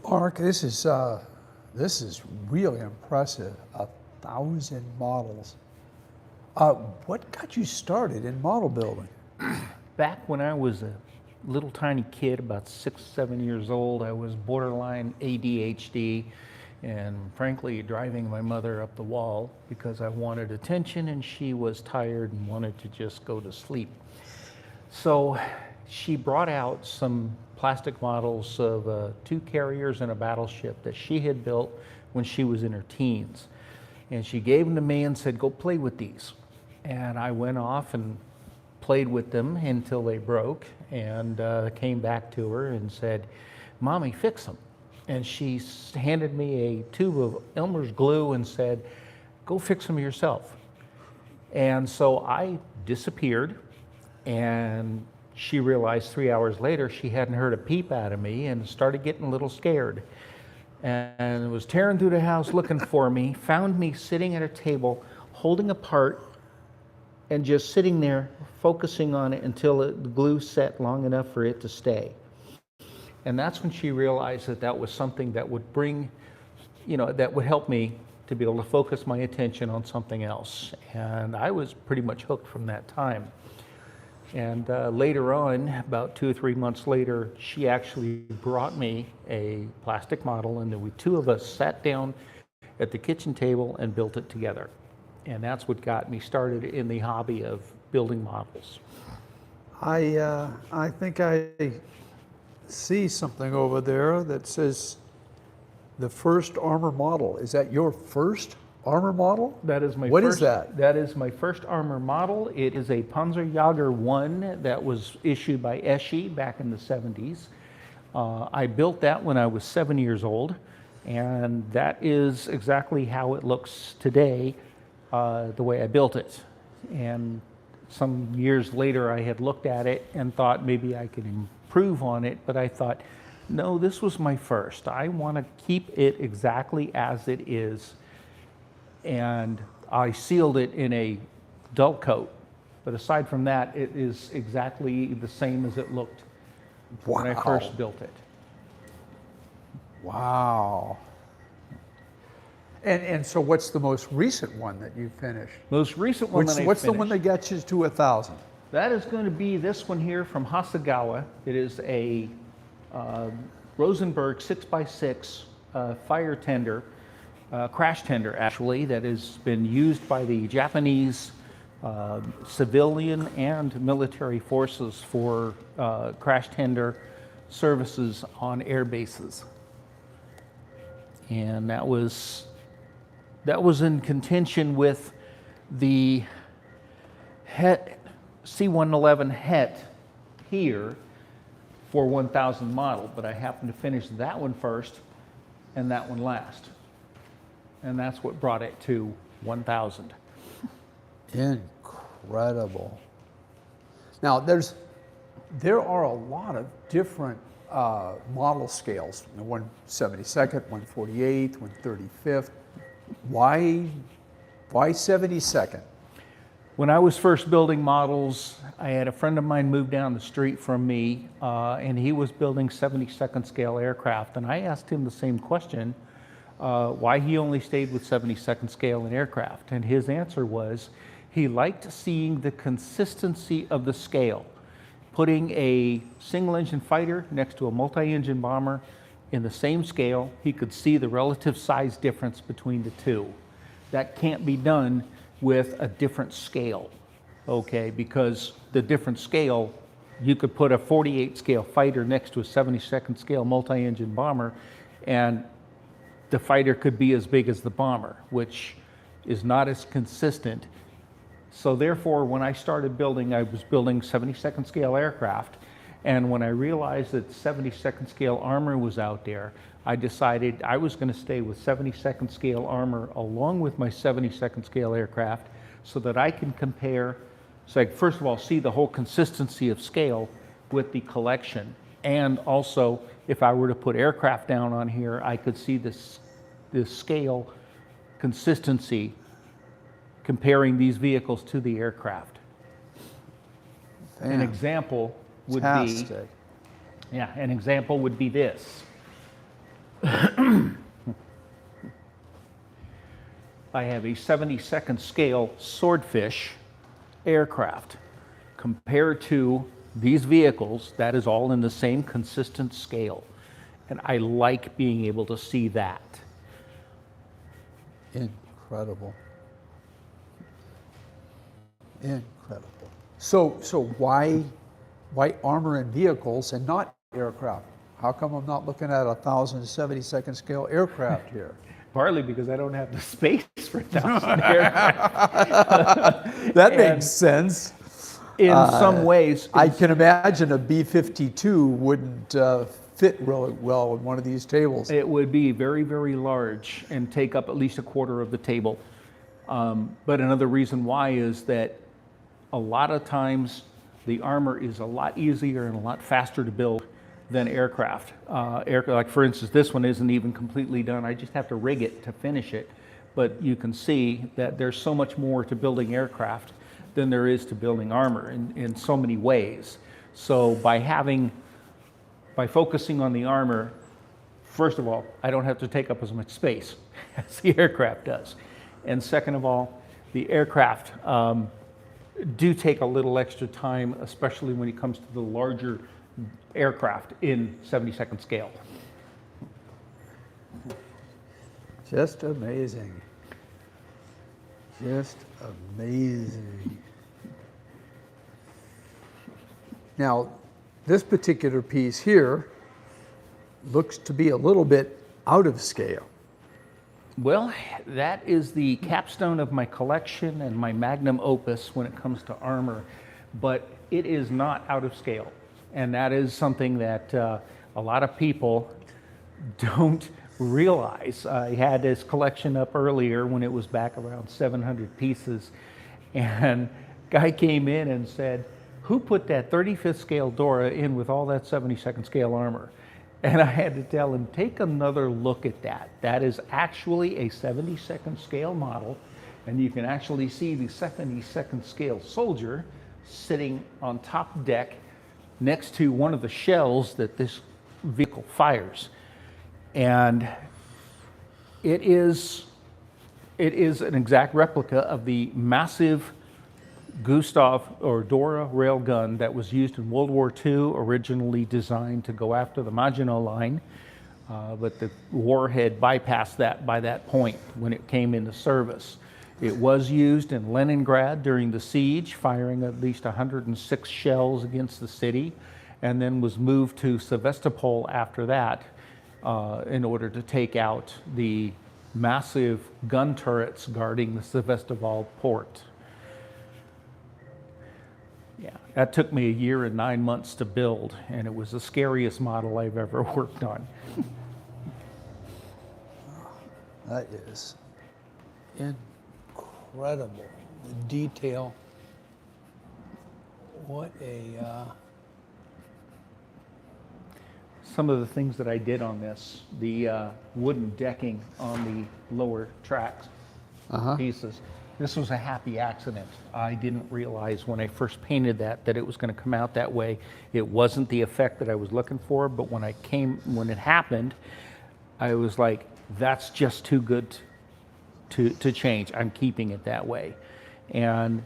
Mark, this is really impressive. 1,000 models. What got you started in model building? Back when I was a little tiny kid, about 6, 7 years old, I was borderline ADHD and frankly driving my mother up the wall because I wanted attention and she was tired and wanted to just go to sleep. So she brought out some plastic models of 2 carriers and a battleship that she had built when she was in her teens. And she gave them to me and said, go play with these. And I went off and played with them until they broke and came back to her and said, Mommy, fix them. And she handed me a tube of Elmer's glue and said, go fix them yourself. And so I disappeared, and she realized 3 hours later she hadn't heard a peep out of me and started getting a little scared. And was tearing through the house looking for me, found me sitting at a table holding a part and just sitting there focusing on it until the glue set long enough for it to stay. And that's when she realized that that was something that would bring, that would help me to be able to focus my attention on something else. And I was pretty much hooked from that time. And later on, about 2 or 3 months later, she actually brought me a plastic model, and the 2 of us sat down at the kitchen table and built it together. And that's what got me started in the hobby of building models. I think I see something over there that says the first armor model. Is that your first armor model? That is my What first, is that? That is my first armor model. It is a Panzerjäger 1 that was issued by Eschi back in the 70s. I built that when I was 7 years old, and that is exactly how it looks today, the way I built it. And some years later I had looked at it and thought maybe I could improve on it, but I thought, no, this was my first. I want to keep it exactly as it is. And I sealed it in a dull coat. But aside from that, it is exactly the same as it looked when I first built it. Wow. And so what's the most recent one that you finished? Most recent one that I finished. What's the one that got you to 1,000? That is going to be this one here from Hasegawa. It is a Rosenberg 6x6 fire tender, crash tender actually, that has been used by the Japanese civilian and military forces for crash tender services on air bases. And that was in contention with the C-111 Het here for 1,000 model, but I happened to finish that one first and that one last. And that's what brought it to 1,000. Incredible. Now, there are a lot of different model scales. 1/72nd, 1/48th, 1/35th. Why 72nd? When I was first building models, I had a friend of mine move down the street from me, and he was building 72nd scale aircraft. And I asked him the same question, why he only stayed with 72nd scale in aircraft. And his answer was, he liked seeing the consistency of the scale. Putting a single engine fighter next to a multi-engine bomber in the same scale, he could see the relative size difference between the two. That can't be done with a different scale, okay? Because the different scale, you could put a 48 scale fighter next to a 72nd scale multi-engine bomber, and the fighter could be as big as the bomber, which is not as consistent. So therefore, when I started building, I was building 72nd scale aircraft, and when I realized that 72nd scale armor was out there, I decided I was going to stay with 72nd scale armor along with my 72nd scale aircraft so that I can compare, so I could first of all see the whole consistency of scale with the collection. And also, if I were to put aircraft down on here, I could see this scale consistency comparing these vehicles to the aircraft. An example would be, an example would be this. I have a 72nd scale swordfish aircraft. Compared to these vehicles, that is all in the same consistent scale. And I like being able to see that. Incredible. Incredible. So why armor and vehicles and not aircraft? How come I'm not looking at 1,072nd scale aircraft here? Partly because I don't have the space for 1,000 aircraft. That makes sense. In some ways, I can imagine a B-52 wouldn't fit really well in one of these tables. it would be very, very large and take up at least a quarter of the table. But another reason why is that a lot of times the armor is a lot easier and a lot faster to build than aircraft. Like for instance, this one isn't even completely done. I just have to rig it to finish it. But you can see that there's so much more to building aircraft than there is to building armor in so many ways. So by focusing on the armor, first of all, I don't have to take up as much space as the aircraft does. And second of all, the aircraft do take a little extra time, especially when it comes to the larger aircraft in 72nd scale. Just amazing. Just amazing. Now, this particular piece here looks to be a little bit out of scale. Well, that is the capstone of my collection and my magnum opus when it comes to armor, but it is not out of scale. And that is something that a lot of people don't realize. I had this collection up earlier when it was back around 700 pieces, and guy came in and said, "Who put that 35th scale Dora in with all that 72nd scale armor?" And I had to tell him, take another look at that. That is actually a 72nd scale model, and you can actually see the 72nd scale soldier sitting on top deck next to one of the shells that this vehicle fires. And it is an exact replica of the massive Gustav or Dora railgun that was used in World War II, originally designed to go after the Maginot Line, but the war had bypassed that by that point when it came into service. It was used in Leningrad during the siege, firing at least 106 shells against the city, and then was moved to Sevastopol after that in order to take out the massive gun turrets guarding the Sevastopol port. Yeah, that took me 1 year and 9 months to build, and it was the scariest model I've ever worked on. That is incredible. The detail. What a... Some of the things that I did on this, the wooden decking on the lower tracks pieces, this was a happy accident. I didn't realize when I first painted that it was going to come out that way. It wasn't the effect that I was looking for, but when it happened, I was like, that's just too good to change. I'm keeping it that way. And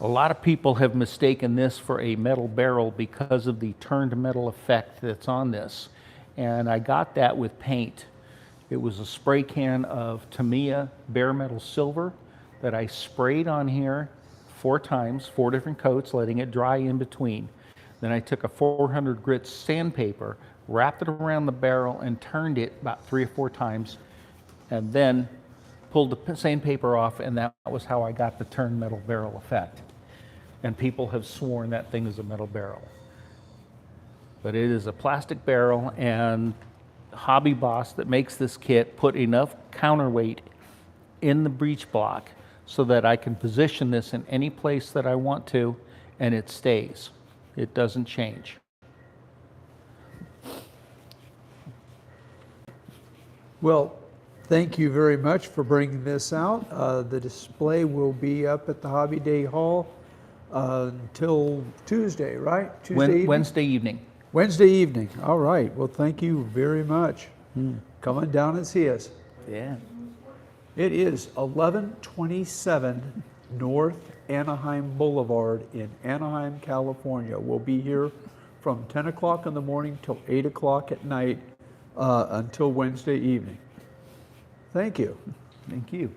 a lot of people have mistaken this for a metal barrel because of the turned metal effect that's on this. And I got that with paint. It was a spray can of Tamiya bare metal silver that I sprayed on here 4 times, 4 different coats, letting it dry in between. Then I took a 400 grit sandpaper, wrapped it around the barrel, and turned it about 3 or 4 times, and then pulled the sandpaper off, and that was how I got the turned metal barrel effect. And people have sworn that thing is a metal barrel. But it is a plastic barrel, and Hobby Boss that makes this kit put enough counterweight in the breech block so that I can position this in any place that I want to, and it stays. It doesn't change. Well, thank you very much for bringing this out. The display will be up at the Hobby Day Hall until Tuesday, right? Tuesday evening? Wednesday evening. Wednesday evening. All right. Well, thank you very much. Come on down and see us. Yeah. It is 1127 North Anaheim Boulevard in Anaheim, California. We'll be here from 10 o'clock in the morning till 8 o'clock at night until Wednesday evening. Thank you. Thank you.